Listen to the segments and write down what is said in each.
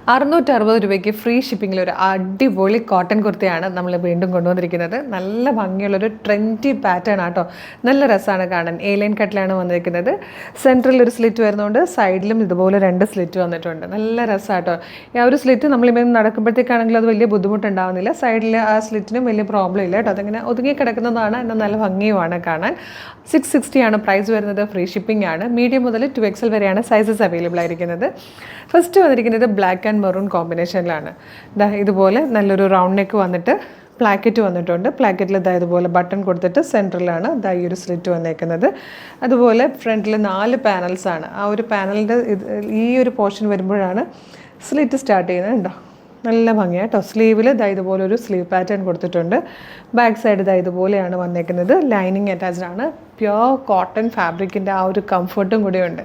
660 രൂപയ്ക്ക് ഫ്രീ ഷിപ്പിങ്ങിൽ ഒരു അടിപൊളി കോട്ടൺ കുർത്തിയാണ് നമ്മൾ വീണ്ടും കൊണ്ടുവന്നിരിക്കുന്നത്. നല്ല ഭംഗിയുള്ളൊരു ട്രെൻഡി പാറ്റേൺ ആട്ടോ. നല്ല രസമാണ് കാണാൻ. എ ലൈൻ കട്ടിലാണ് വന്നിരിക്കുന്നത്. സെൻറ്ററിൽ ഒരു സ്ലിറ്റ് വരുന്നതുകൊണ്ട് സൈഡിലും ഇതുപോലെ 2 സ്ലിറ്റ് വന്നിട്ടുണ്ട്. നല്ല രസമാട്ടോ. ആ ഒരു സ്ലിറ്റ് നമ്മളിപ്പോൾ നടക്കുമ്പോഴത്തേക്കാണെങ്കിൽ അത് വലിയ ബുദ്ധിമുട്ടുണ്ടാവുന്നില്ല. സൈഡിൽ ആ സ്ലിറ്റിനും വലിയ പ്രോബ്ലം ഇല്ല കേട്ടോ. അതങ്ങനെ ഒതുങ്ങി കിടക്കുന്നതാണ്, എന്നാൽ നല്ല ഭംഗിയുമാണ് കാണാൻ. 660 ആണ് പ്രൈസ് വരുന്നത്. ഫ്രീ ഷിപ്പിംഗ് ആണ്. മീഡിയം മുതൽ 2XL വരെയാണ് സൈസസ് അവൈലബിൾ ആയിരിക്കുന്നത്. ഫസ്റ്റ് വന്നിരിക്കുന്നത് ബ്ലാക്ക് ആൻഡ് മെറൂൺ കോമ്പിനേഷനിലാണ്. ഇതുപോലെ നല്ലൊരു റൗണ്ട് നെക്ക് വന്നിട്ട് പ്ലാക്കറ്റ് വന്നിട്ടുണ്ട്. പ്ലാക്കറ്റിൽ ഇതുപോലെ ബട്ടൺ കൊടുത്തിട്ട് സെൻറ്ററിലാണ് ഈ ഒരു സ്ലിറ്റ് വന്നേക്കുന്നത്. അതുപോലെ ഫ്രണ്ടിൽ 4 പാനൽസാണ്. ആ ഒരു പാനലിൻ്റെ ഈ ഒരു പോർഷൻ വരുമ്പോഴാണ് സ്ലിറ്റ് സ്റ്റാർട്ട് ചെയ്യുന്നത്. ഉണ്ടോ, നല്ല ഭംഗിയാണ് കേട്ടോ. സ്ലീവിൽ ഇതുപോലെ ഒരു സ്ലീവ് പാറ്റേൺ കൊടുത്തിട്ടുണ്ട്. ബാക്ക് സൈഡ് ഇതുപോലെയാണ് വന്നേക്കുന്നത്. ലൈനിങ് അറ്റാച്ച്ഡ് ആണ്. പ്യോർ കോട്ടൺ ഫാബ്രിക്കിൻ്റെ ആ ഒരു കംഫർട്ടും കൂടെയുണ്ട്.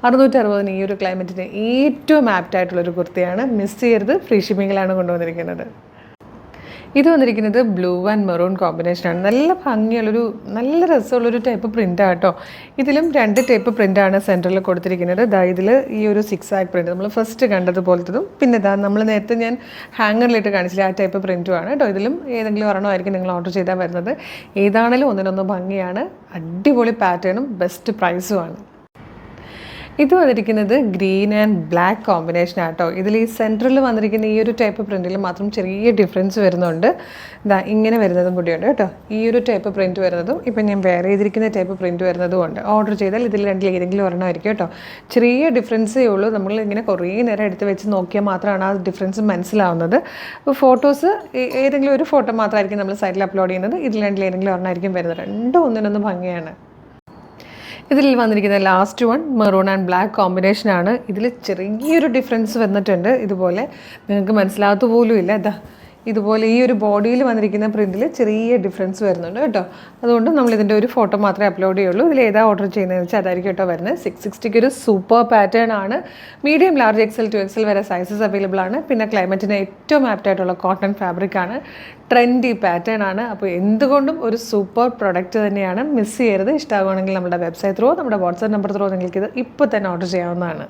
660 ഈ ഒരു ക്ലൈമറ്റിന് ഏറ്റവും ആപ്റ്റായിട്ടുള്ളൊരു കുർത്തിയാണ്. മിസ് ചെയ്യരുത്. ഫ്രീ ഷിപ്പിങ്ങിലാണ് കൊണ്ടുവന്നിരിക്കുന്നത്. ഇത് വന്നിരിക്കുന്നത് ബ്ലൂ ആൻഡ് മെറൂൺ കോമ്പിനേഷനാണ്. നല്ല ഭംഗിയുള്ളൊരു നല്ല രസമുള്ളൊരു ടൈപ്പ് പ്രിൻ്റാണ് കേട്ടോ. ഇതിലും 2 ടൈപ്പ് പ്രിൻ്റാണ് സെൻറ്ററിൽ കൊടുത്തിരിക്കുന്നത്. ഇതിൽ ഈ ഒരു 6 ആക്ക് പ്രിൻറ്റ് നമ്മൾ ഫസ്റ്റ് കണ്ടതുപോലത്തതും പിന്നെ നമ്മൾ നേരത്തെ ഞാൻ ഹാങ്ങറിലിട്ട് കാണിച്ചില്ല, ആ ടൈപ്പ് പ്രിൻറ്റുമാണ് കേട്ടോ. ഇതിലും ഏതെങ്കിലും ഒരെണ്ണമായിരിക്കും നിങ്ങൾ ഓർഡർ ചെയ്താൽ വരുന്നത്. ഏതാണെങ്കിലും ഒന്നിനൊന്ന് ഭംഗിയാണ്. അടിപൊളി പാറ്റേണും ബെസ്റ്റ് പ്രൈസുമാണ്. ഇത് വന്നിരിക്കുന്നത് ഗ്രീൻ ആൻഡ് ബ്ലാക്ക് കോമ്പിനേഷൻ ആട്ടോ. ഇതിൽ ഈ സെൻറ്ററിൽ വന്നിരിക്കുന്ന ഈ ഒരു ടൈപ്പ് പ്രിൻറ്റിൽ മാത്രം ചെറിയ ഡിഫറൻസ് വരുന്നുണ്ട്. ഇങ്ങനെ വരുന്നതും കൂടിയുണ്ട് കേട്ടോ. ഈ ഒരു ടൈപ്പ് പ്രിൻറ്റ് വരുന്നതും ഇപ്പം ഞാൻ വേറെ ചെയ്തിരിക്കുന്ന ടൈപ്പ് പ്രിൻറ്റ് വരുന്നതും ഉണ്ട്. ഓർഡർ ചെയ്താൽ ഇതിൽ രണ്ടിൽ ഏതെങ്കിലും ഒരെണ്ണമായിരിക്കും കേട്ടോ. ചെറിയ ഡിഫറൻസേ ഉള്ളൂ. നമ്മൾ ഇങ്ങനെ കുറേ നേരം എടുത്ത് വെച്ച് നോക്കിയാൽ മാത്രമാണ് ആ ഡിഫറൻസ് മനസ്സിലാവുന്നത്. അപ്പോൾ ഫോട്ടോസ് ഏതെങ്കിലും ഒരു ഫോട്ടോ മാത്രമായിരിക്കും നമ്മൾ സൈഡിൽ അപ്ലോഡ് ചെയ്യുന്നത്. ഇതിൽ രണ്ടിൽ ഏതെങ്കിലും ഒരെണ്ണമായിരിക്കും വരുന്നത്. രണ്ടും ഒന്നിനൊന്ന് ഭംഗിയാണ്. ഇതിൽ വന്നിരിക്കുന്ന last one maroon and black കോമ്പിനേഷനാണ്. ഇതിൽ ചെറിയൊരു ഡിഫറൻസ് വന്നിട്ടുണ്ട്. ഇതുപോലെ നിങ്ങൾക്ക് മനസ്സിലാകത്ത പോലും ഇല്ല. ഇതുപോലെ ഈ ഒരു ബോഡിയിൽ വന്നിരിക്കുന്ന പ്രിൻറ്റിൽ ചെറിയ ഡിഫറൻസ് വരുന്നുണ്ട് കേട്ടോ. അതുകൊണ്ട് നമ്മളിതിൻ്റെ ഒരു ഫോട്ടോ മാത്രമേ അപ്ലോഡ് ചെയ്യുള്ളൂ. ഇതിൽ ഏതാ ഓർഡർ ചെയ്യുന്നതെന്ന് വെച്ചാൽ അതായിരിക്കും കേട്ടോ വരുന്നത്. 660 ഒരു സൂപ്പർ പാറ്റേൺ ആണ്. മീഡിയം, ലാർജ്, XL, 2XL വരെ സൈസസ് അവൈലബിൾ ആണ്. പിന്നെ ക്ലൈമറ്റിന് ഏറ്റവും ആപ്റ്റായിട്ടുള്ള കോട്ടൺ ഫാബ്രിക് ആണ്. ട്രെൻഡി പാറ്റേൺ ആണ്. അപ്പോൾ എന്തുകൊണ്ടും ഒരു സൂപ്പർ പ്രൊഡക്റ്റ് തന്നെയാണ്. മിസ് ചെയ്യരുത്. ഇഷ്ടമാകുകയാണെങ്കിൽ നമ്മുടെ വെബ്സൈറ്റ് ത്രൂ, നമ്മുടെ വാട്സാപ്പ് നമ്പർ ത്രൂ നിങ്ങൾക്കിത് ഇപ്പോൾ തന്നെ ഓർഡർ ചെയ്യാവുന്നതാണ്.